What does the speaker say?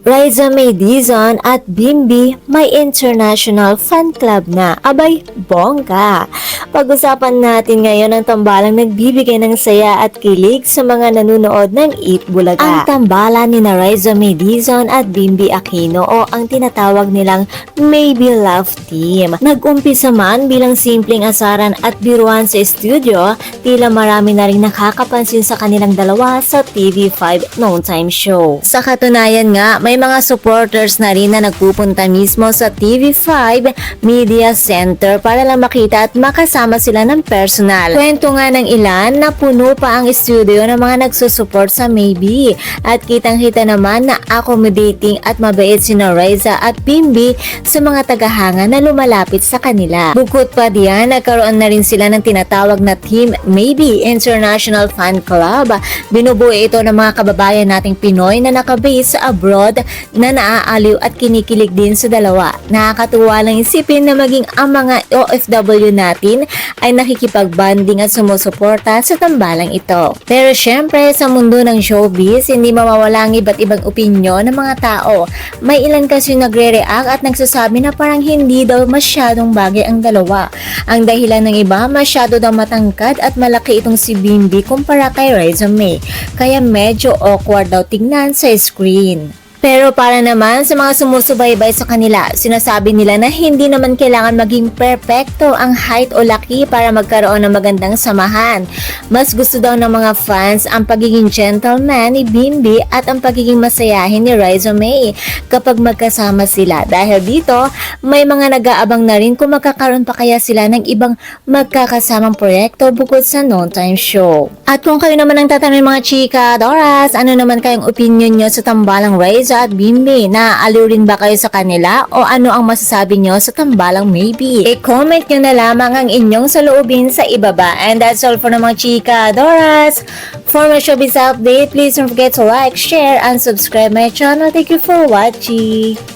Riza May Dizon at Bimbi may international fan club na. Abay, bongga! Pag-usapan natin ngayon ang tambalang nagbibigay ng saya at kilig sa mga nanonood ng Eat Bulaga. Ang tambalan ni Riza May Dizon at Bimbi Aquino o ang tinatawag nilang Maybe Love Team. Nag-umpisa man bilang simpleng asaran at biruan sa studio, tila marami na rin nakakapansin sa kanilang dalawa sa TV5 Noon Time Show. Sa katunayan nga, may mga supporters na rin na nagpupunta mismo sa TV5 Media Center para lang makita at makasama sila ng personal. Kwento nga ng ilan na puno pa ang studio ng mga nagsusupport sa Maybe at kitang-kita naman na accommodating at mabait sina Riza at Bimbi sa mga tagahanga na lumalapit sa kanila. Bukod pa diyan, nagkaroon na rin sila ng tinatawag na Team Maybe International Fan Club. Binubuo ito ng mga kababayan nating Pinoy na nakabase sa abroad na naaaliw at kinikilig din sa dalawa. Nakakatuwa lang isipin na maging ang mga OFW natin ay nakikipag-banding at sumusuporta sa tambalang ito. Pero syempre sa mundo ng showbiz, hindi mawawala ang iba't ibang opinyon ng mga tao. May ilan kasi nagre-react at nagsasabi na parang hindi daw masyadong bagay ang dalawa. Ang dahilan ng iba, masyado daw matangkad at malaki itong si Bimbi kumpara kay Riza May. Kaya medyo awkward daw tingnan sa screen. Pero para naman sa mga sumusubaybay sa kanila, sinasabi nila na hindi naman kailangan maging perpekto ang height o laki para magkaroon ng magandang samahan. Mas gusto daw ng mga fans ang pagiging gentleman ni Bimbi at ang pagiging masayahin ni Riza May kapag magkasama sila. Dahil dito, may mga nag-aabang na rin kung magkakaroon pa kaya sila ng ibang magkakasamang proyekto bukod sa Noon Time Show. At kung kayo naman ang tatanungin mga chika, Doras, ano naman kayong opinion nyo sa tambalang Riza at Bimbi? Naaaliw rin ba kayo sa kanila o ano ang masasabi nyo sa tambalang Maybe? I-comment nyo na lamang ang inyong saloobin sa ibaba. And that's all for mga chika, Doras. For my showbiz update, please don't forget to like, share, and subscribe my channel. Thank you for watching.